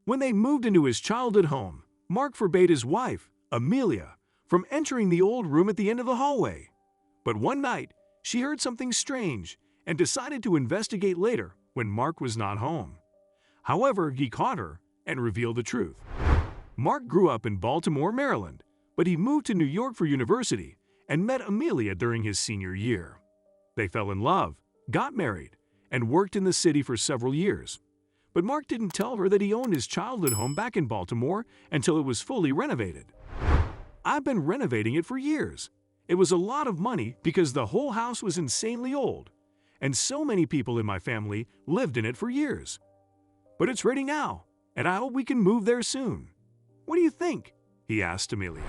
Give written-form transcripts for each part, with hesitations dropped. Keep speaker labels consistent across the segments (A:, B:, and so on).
A: When they moved into his childhood home, Mark forbade his wife, Amelia, from entering the old room at the end of the hallway. But one night, she heard something strange and decided to investigate later when Mark was not home. However, he caught her and revealed the truth. Mark grew up in Baltimore, Maryland, but he moved to New York for university and met Amelia during his senior year. They fell in love, got married, and worked in the city for several years. But Mark didn't tell her that he owned his childhood home back in Baltimore until it was fully renovated. "I've been renovating it for years. It was a lot of money because the whole house was insanely old, and so many people in my family lived in it for years. But it's ready now, and I hope we can move there soon. What do you think?" he asked Amelia.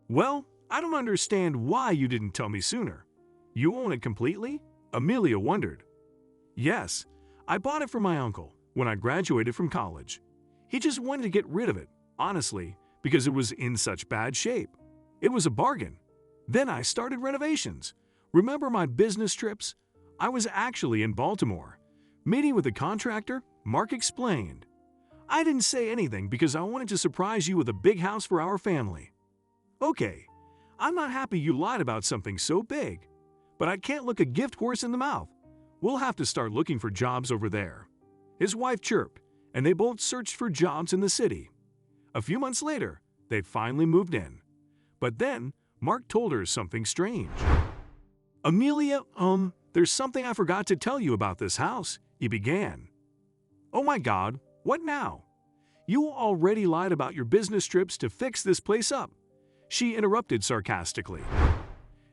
A: "Well, I don't understand why you didn't tell me sooner. You own it completely?" Amelia wondered. "Yes, I bought it for my uncle when I graduated from college. He just wanted to get rid of it, honestly, because it was in such bad shape. It was a bargain. Then I started renovations. Remember my business trips? I was actually in Baltimore, meeting with a contractor," Mark explained. "I didn't say anything because I wanted to surprise you with a big house for our family." "Okay, I'm not happy you lied about something so big, but I can't look a gift horse in the mouth. We'll have to start looking for jobs over there." His wife chirped, and they both searched for jobs in the city. A few months later, they finally moved in. But then, Mark told her something strange. "Amelia, there's something I forgot to tell you about this house," he began. "Oh my God, what now? You already lied about your business trips to fix this place up," she interrupted sarcastically.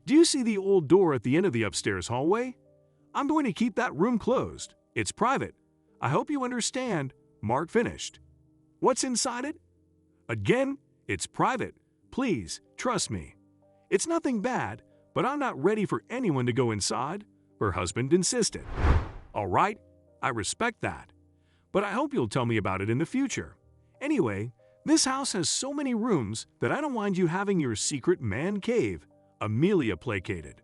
A: "Do you see the old door at the end of the upstairs hallway? I'm going to keep that room closed. It's private. I hope you understand," Mark finished. "What's inside it?" "Again, it's private. Please, trust me. It's nothing bad, but I'm not ready for anyone to go inside," her husband insisted. "All right, I respect that. But I hope you'll tell me about it in the future. Anyway, this house has so many rooms that I don't mind you having your secret man cave," Amelia placated.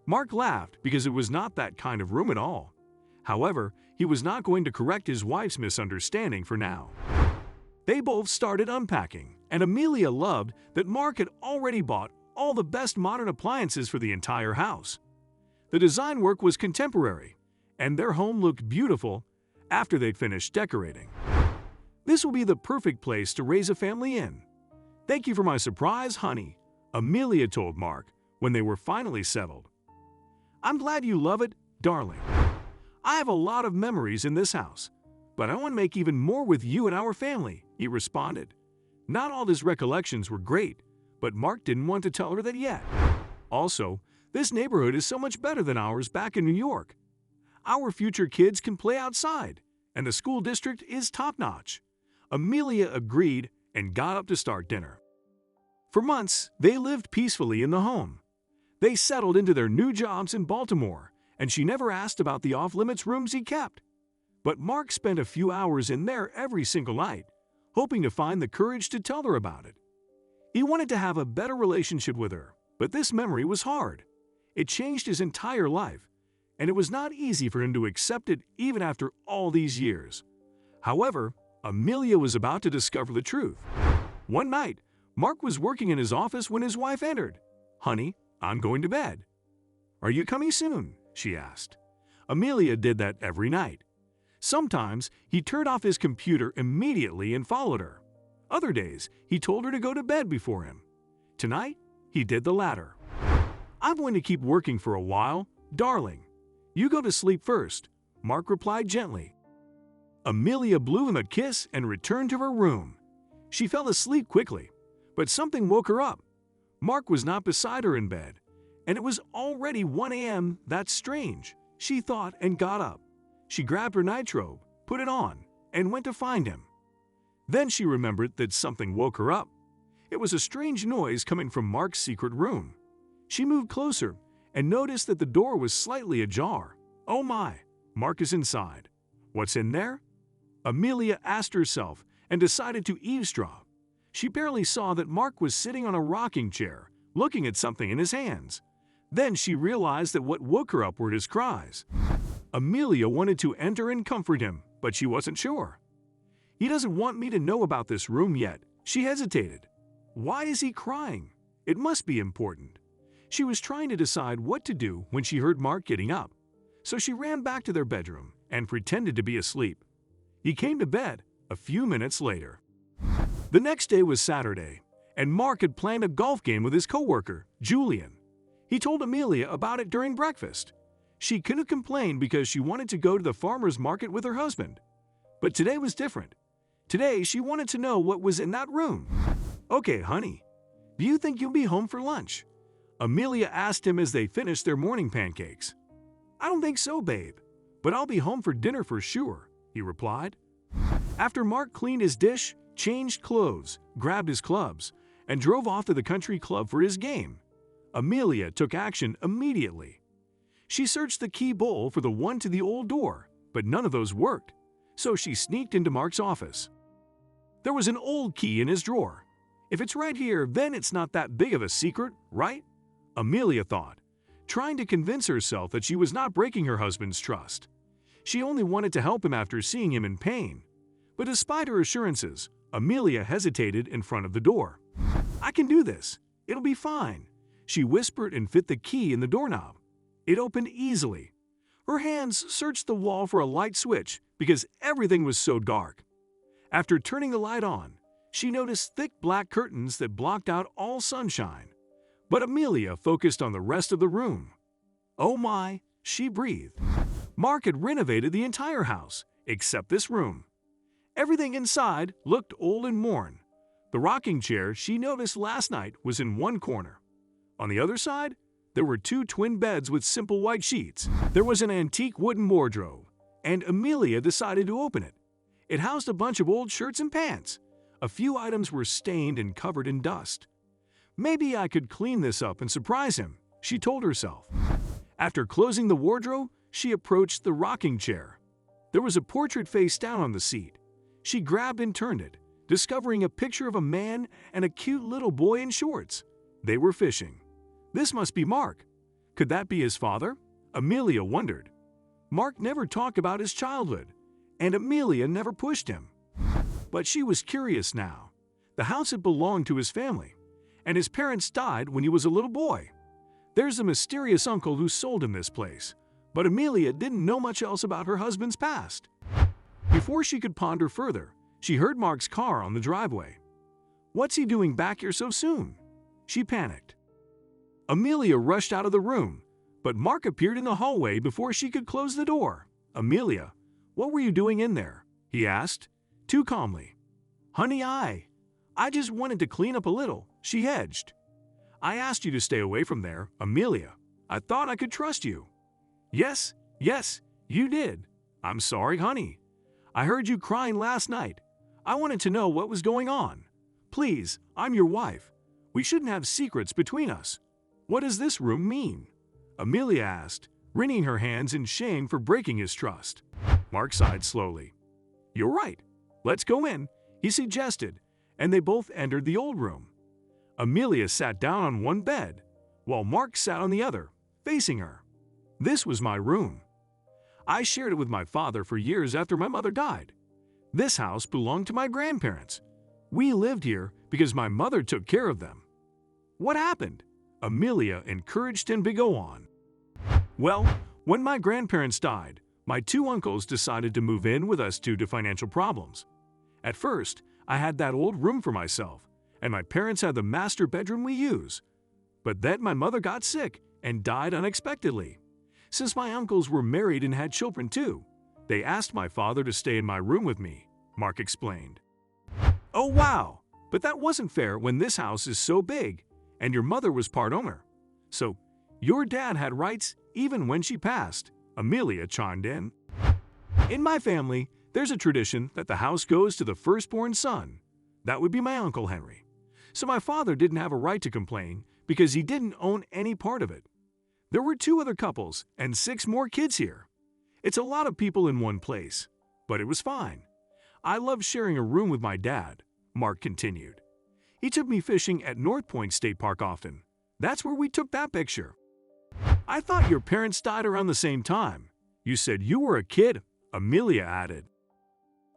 A: Mark laughed because it was not that kind of room at all. However, he was not going to correct his wife's misunderstanding for now. They both started unpacking, and Amelia loved that Mark had already bought all the best modern appliances for the entire house. The design work was contemporary, and their home looked beautiful after they'd finished decorating. "This will be the perfect place to raise a family in. Thank you for my surprise, honey," Amelia told Mark when they were finally settled. "I'm glad you love it, darling. I have a lot of memories in this house, but I want to make even more with you and our family," he responded. Not all his recollections were great, but Mark didn't want to tell her that yet. "Also, this neighborhood is so much better than ours back in New York. Our future kids can play outside, and the school district is top-notch." Amelia agreed and got up to start dinner. For months, they lived peacefully in the home. They settled into their new jobs in Baltimore, and she never asked about the off-limits rooms he kept. But Mark spent a few hours in there every single night, hoping to find the courage to tell her about it. He wanted to have a better relationship with her, but this memory was hard. It changed his entire life, and it was not easy for him to accept it even after all these years. However, Amelia was about to discover the truth. One night, Mark was working in his office when his wife entered. "Honey, I'm going to bed." "Are you coming soon?" she asked. Amelia did that every night. Sometimes he turned off his computer immediately and followed her. Other days, he told her to go to bed before him. Tonight, he did the latter. "I'm going to keep working for a while, darling. You go to sleep first," Mark replied gently. Amelia blew him a kiss and returned to her room. She fell asleep quickly, but something woke her up. Mark was not beside her in bed, and it was already 1 a.m. That's strange, she thought, and got up. She grabbed her nightrobe, put it on, and went to find him. Then she remembered that something woke her up. It was a strange noise coming from Mark's secret room. She moved closer and noticed that the door was slightly ajar. "Oh my, Mark is inside. What's in there?" Amelia asked herself and decided to eavesdrop. She barely saw that Mark was sitting on a rocking chair, looking at something in his hands. Then she realized that what woke her up were his cries. Amelia wanted to enter and comfort him, but she wasn't sure. He doesn't want me to know about this room yet. She hesitated. Why is he crying? It must be important. She was trying to decide what to do when she heard Mark getting up. So she ran back to their bedroom and pretended to be asleep. He came to bed a few minutes later. The next day was Saturday, and Mark had planned a golf game with his coworker, Julian. He told Amelia about it during breakfast. She couldn't complain because she wanted to go to the farmer's market with her husband. But today was different. Today, she wanted to know what was in that room. "Okay, honey, do you think you'll be home for lunch?" Amelia asked him as they finished their morning pancakes. "I don't think so, babe, but I'll be home for dinner for sure," he replied. After Mark cleaned his dish, changed clothes, grabbed his clubs, and drove off to the country club for his game, Amelia took action immediately. She searched the key bowl for the one to the old door, but none of those worked, so she sneaked into Mark's office. There was an old key in his drawer. If it's right here, then it's not that big of a secret, right? Amelia thought, trying to convince herself that she was not breaking her husband's trust. She only wanted to help him after seeing him in pain. But despite her assurances, Amelia hesitated in front of the door. "I can do this. It'll be fine," she whispered and fit the key in the doorknob. It opened easily. Her hands searched the wall for a light switch because everything was so dark. After turning the light on, she noticed thick black curtains that blocked out all sunshine. But Amelia focused on the rest of the room. "Oh my," she breathed. Mark had renovated the entire house, except this room. Everything inside looked old and worn. The rocking chair she noticed last night was in one corner. On the other side, there were two twin beds with simple white sheets. There was an antique wooden wardrobe, and Amelia decided to open it. It housed a bunch of old shirts and pants. A few items were stained and covered in dust. "Maybe I could clean this up and surprise him," she told herself. After closing the wardrobe, she approached the rocking chair. There was a portrait face down on the seat. She grabbed and turned it, discovering a picture of a man and a cute little boy in shorts. They were fishing. This must be Mark. Could that be his father? Amelia wondered. Mark never talked about his childhood, and Amelia never pushed him. But she was curious now. The house had belonged to his family, and his parents died when he was a little boy. There's a mysterious uncle who sold him this place, but Amelia didn't know much else about her husband's past. Before she could ponder further, she heard Mark's car on the driveway. "What's he doing back here so soon?" She panicked. Amelia rushed out of the room, but Mark appeared in the hallway before she could close the door. "Amelia, what were you doing in there?" he asked, too calmly. "Honey, I just wanted to clean up a little," she hedged. "I asked you to stay away from there, Amelia. I thought I could trust you." Yes, you did. I'm sorry, honey. I heard you crying last night. I wanted to know what was going on. Please, I'm your wife. We shouldn't have secrets between us." "What does this room mean?" Amelia asked, wringing her hands in shame for breaking his trust. Mark sighed slowly. "You're right. Let's go in," he suggested, and they both entered the old room. Amelia sat down on one bed, while Mark sat on the other, facing her. "This was my room. I shared it with my father for years after my mother died. This house belonged to my grandparents. We lived here because my mother took care of them." "What happened?" Amelia encouraged him to go on. "Well, when my grandparents died, my two uncles decided to move in with us due to financial problems. At first, I had that old room for myself, and my parents had the master bedroom we use. But then my mother got sick and died unexpectedly. Since my uncles were married and had children too, they asked my father to stay in my room with me," Mark explained. "Oh wow, but that wasn't fair when this house is so big, and your mother was part owner. So, your dad had rights even when she passed," Amelia chimed in. "In my family, there's a tradition that the house goes to the firstborn son. That would be my Uncle Henry. So my father didn't have a right to complain because he didn't own any part of it. There were 2 other couples and 6 more kids here. It's a lot of people in one place, but it was fine. I loved sharing a room with my dad," Mark continued. "He took me fishing at North Point State Park often. That's where we took that picture." "I thought your parents died around the same time. You said you were a kid," Amelia added.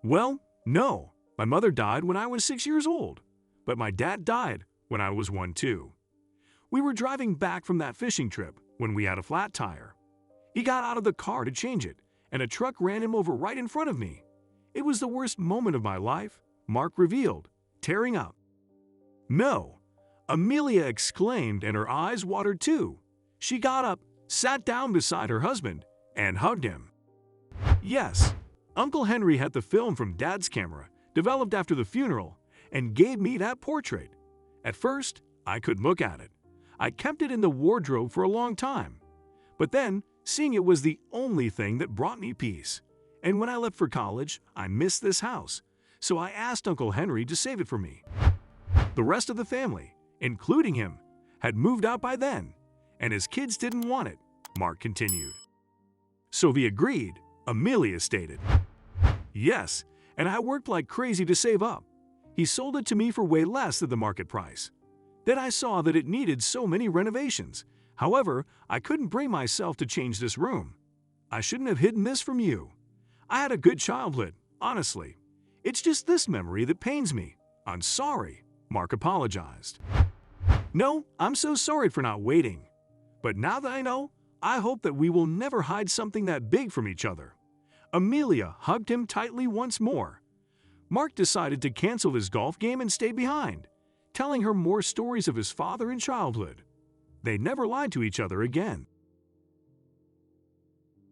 A: "Well, No, my mother died when I was 6 years old, but my dad died when I was 1 too. We were driving back from that fishing trip when we had a flat tire. He got out of the car to change it, and a truck ran him over right in front of me. It was the worst moment of my life, Mark revealed, tearing up. No, Amelia exclaimed, and her eyes watered too. She got up, sat down beside her husband, and hugged him. Yes, Uncle Henry had the film from Dad's camera, developed after the funeral, and gave me that portrait. At first, I couldn't look at it. I kept it in the wardrobe for a long time. But then, seeing it was the only thing that brought me peace. And when I left for college, I missed this house, so I asked Uncle Henry to save it for me. The rest of the family, including him, had moved out by then, and his kids didn't want it, Mark continued. So he agreed, Amelia stated. Yes, and I worked like crazy to save up. He sold it to me for way less than the market price. Then I saw that it needed so many renovations. However, I couldn't bring myself to change this room. I shouldn't have hidden this from you. I had a good childhood, honestly. It's just this memory that pains me. I'm sorry, Mark apologized. No, I'm so sorry for not waiting. But now that I know, I hope that we will never hide something that big from each other. Amelia hugged him tightly once more. Mark decided to cancel his golf game and stay behind, telling her more stories of his father and childhood. They never lied to each other again.